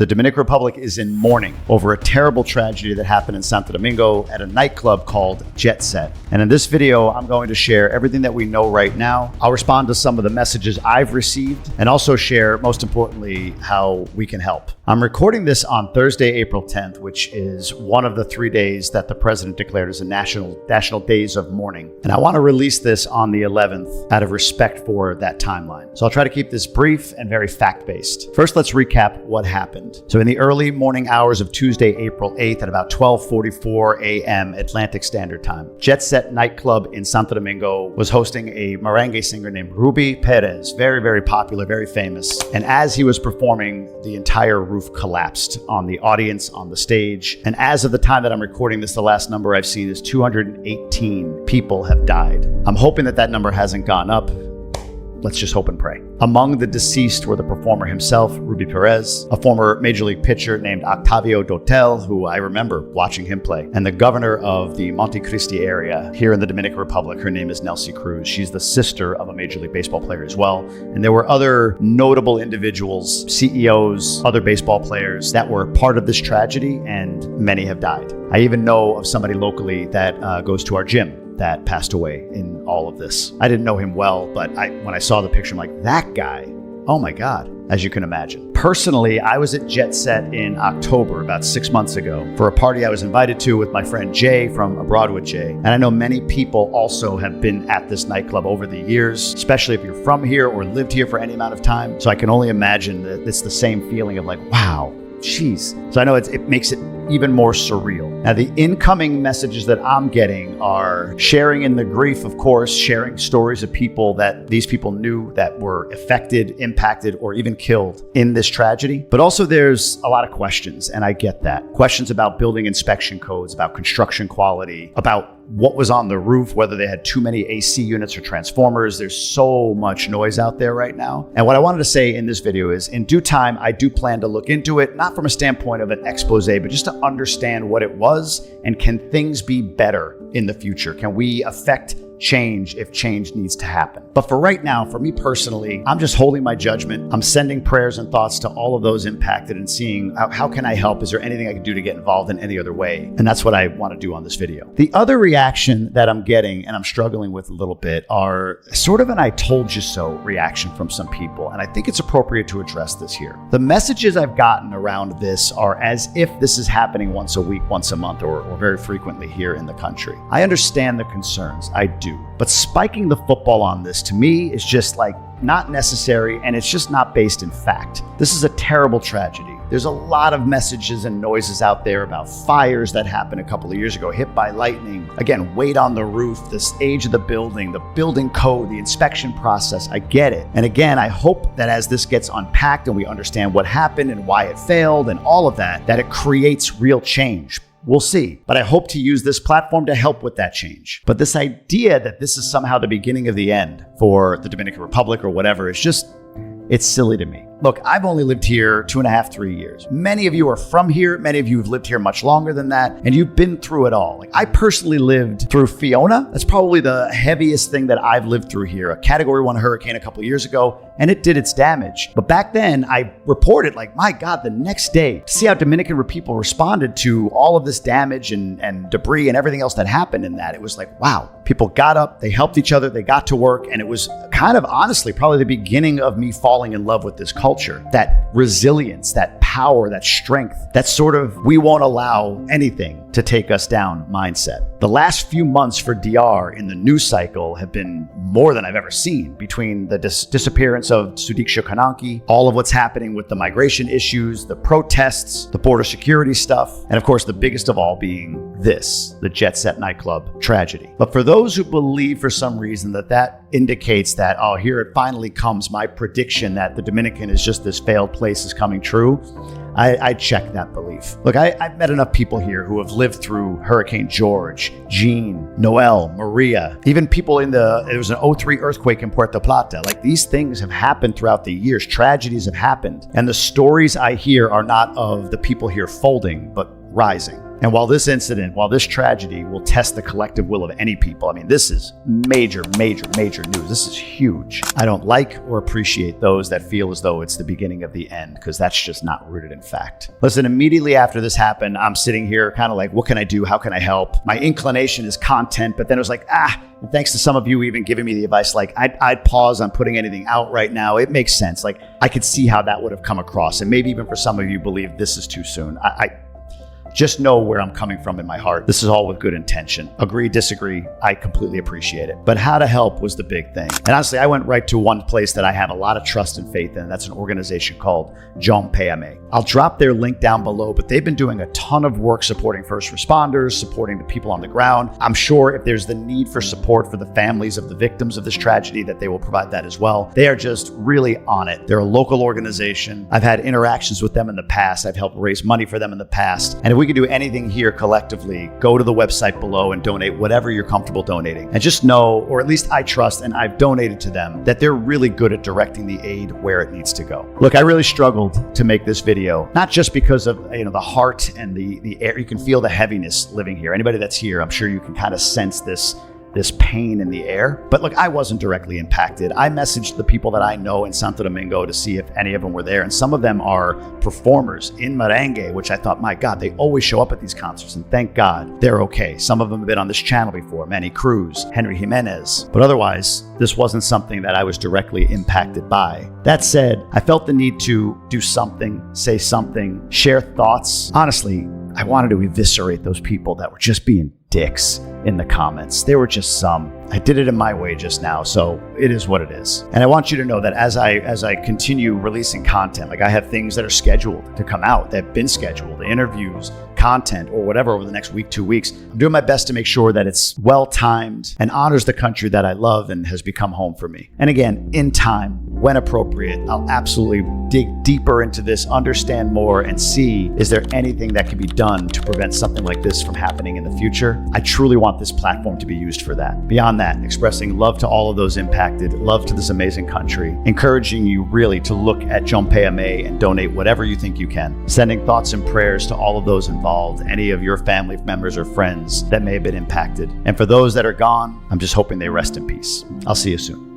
The Dominican Republic is in mourning over a terrible tragedy that happened in Santo Domingo at a nightclub called Jet Set. And in this video, I'm going to share everything that we know right now. I'll respond to some of the messages I've received and also share, most importantly, how we can help. I'm recording this on Thursday, April 10th, which is one of the 3 days that the president declared as a national days of mourning. And I want to release this on the 11th out of respect for that timeline. So I'll try to keep this brief and very fact-based. First, let's recap what happened. So in the early morning hours of Tuesday, April 8th at about 12:44 a.m. Atlantic Standard Time, Jet Set nightclub in Santo Domingo was hosting a merengue singer named Gruber, very, very popular, very famous. And as he was performing, the entire roof collapsed on the audience, on the stage. And as of the time that I'm recording this, the last number I've seen is 218 people have died. I'm hoping that number hasn't gone up. Let's just hope and pray. Among the deceased were the performer himself, Ruby Perez, a former Major League pitcher named Octavio Dotel, who I remember watching him play, and the governor of the Monte Cristi area here in the Dominican Republic. Her name is Nelsie Cruz. She's the sister of a Major League Baseball player as well. And there were other notable individuals, CEOs, other baseball players that were part of this tragedy, and many have died. I even know of somebody locally that goes to our gym that passed away in all of this. I didn't know him well, but when I saw the picture, I'm like, that guy, oh my God, as you can imagine. Personally, I was at Jet Set in October, about 6 months ago, for a party I was invited to with my friend Jay from Abroad with Jay. And I know many people also have been at this nightclub over the years, especially if you're from here or lived here for any amount of time. So I can only imagine that it's the same feeling of like, wow, jeez. So I know it makes it even more surreal. Now, the incoming messages that I'm getting are sharing in the grief, of course, sharing stories of people that these people knew that were affected, impacted, or even killed in this tragedy. But also there's a lot of questions, and I get that. Questions about building inspection codes, about construction quality, about what was on the roof, whether they had too many AC units or transformers. There's so much noise out there right now. And what I wanted to say in this video is, in due time, I do plan to look into it, not from a standpoint of an expose, but just to understand what it was, and can things be better in the future? Can we affect change if change needs to happen? But for right now, for me personally, I'm just holding my judgment. I'm sending prayers and thoughts to all of those impacted and seeing how can I help? Is there anything I can do to get involved in any other way? And that's what I want to do on this video. The other reaction that I'm getting, and I'm struggling with a little bit, are sort of an I told you so reaction from some people. And I think it's appropriate to address this here. The messages I've gotten around this are as if this is happening once a week, once a month, or very frequently here in the country. I understand the concerns, I do. But spiking the football on this, to me, is just like not necessary, and it's just not based in fact. This is a terrible tragedy. There's a lot of messages and noises out there about fires that happened a couple of years ago, hit by lightning. Again, weight on the roof, the age of the building code, the inspection process. I get it. And again, I hope that as this gets unpacked and we understand what happened and why it failed and all of that, that it creates real change. We'll see. But I hope to use this platform to help with that change. But this idea that this is somehow the beginning of the end for the Dominican Republic or whatever, it's silly to me. Look, I've only lived here 2.5, 3 years. Many of you are from here. Many of you have lived here much longer than that, and you've been through it all. Like, I personally lived through Fiona. That's probably the heaviest thing that I've lived through here. A Category 1 hurricane a couple of years ago, and it did its damage. But back then, I reported, like, my God, the next day, to see how Dominican people responded to all of this damage and debris and everything else that happened in that, it was like, wow. People got up, they helped each other, they got to work, and it was kind of, honestly, probably the beginning of me falling in love with this culture. That resilience, that power, that strength, that sort of we won't allow anything to take us down mindset. The last few months for DR in the news cycle have been more than I've ever seen, between the disappearance of Sadiq Shukananki, all of what's happening with the migration issues, the protests, the border security stuff, and of course the biggest of all being this, the Jet Set nightclub tragedy. But for those who believe for some reason that indicates that, oh, here it finally comes, my prediction that the Dominican is just this failed place is coming true, I check that belief. Look, I've met enough people here who have lived through Hurricane George, Jean, Noel, Maria, even people there was an 2003 earthquake in Puerto Plata. Like, these things have happened throughout the years. Tragedies have happened. And the stories I hear are not of the people here folding, but rising. And while this incident, while this tragedy will test the collective will of any people, I mean, this is major, major, major news. This is huge. I don't like or appreciate those that feel as though it's the beginning of the end, because that's just not rooted in fact. Listen, immediately after this happened, I'm sitting here kind of like, what can I do? How can I help? My inclination is content, but then it was like, and thanks to some of you even giving me the advice, like I'd pause on putting anything out right now. It makes sense. Like I could see how that would have come across. And maybe even for some of you believe this is too soon. I just know where I'm coming from in my heart. This is all with good intention. Agree, disagree, I completely appreciate it. But how to help was the big thing. And honestly, I went right to one place that I have a lot of trust and faith in. That's an organization called John Payame. I'll drop their link down below, but they've been doing a ton of work supporting first responders, supporting the people on the ground. I'm sure if there's the need for support for the families of the victims of this tragedy, that they will provide that as well. They are just really on it. They're a local organization. I've had interactions with them in the past. I've helped raise money for them in the past. And if we can do anything here collectively, go to the website below and donate whatever you're comfortable donating. And just know, or at least I trust, and I've donated to them, that they're really good at directing the aid where it needs to go. Look, I really struggled to make this video, not just because of the heart and the air. You can feel the heaviness living here. Anybody that's here, I'm sure you can kind of sense this pain in the air. But look, I wasn't directly impacted. I messaged the people that I know in Santo Domingo to see if any of them were there. And some of them are performers in merengue, which I thought, my God, they always show up at these concerts. And thank God they're okay. Some of them have been on this channel before, Manny Cruz, Henry Jimenez. But otherwise, this wasn't something that I was directly impacted by. That said, I felt the need to do something, say something, share thoughts. Honestly, I wanted to eviscerate those people that were just being dicks in the comments. There were just some. I did it in my way just now, so it is what it is. And I want you to know that as I continue releasing content, like I have things that are scheduled to come out, that have been scheduled, interviews, content, or whatever over the next week, 2 weeks. I'm doing my best to make sure that it's well-timed and honors the country that I love and has become home for me. And again, in time, when appropriate, I'll absolutely dig deeper into this, understand more, and see, is there anything that can be done to prevent something like this from happening in the future? I truly want this platform to be used for that. Beyond that, expressing love to all of those impacted, love to this amazing country, encouraging you really to look at John Payame and donate whatever you think you can. Sending thoughts and prayers to all of those involved, any of your family members or friends that may have been impacted. And for those that are gone, I'm just hoping they rest in peace. I'll see you soon.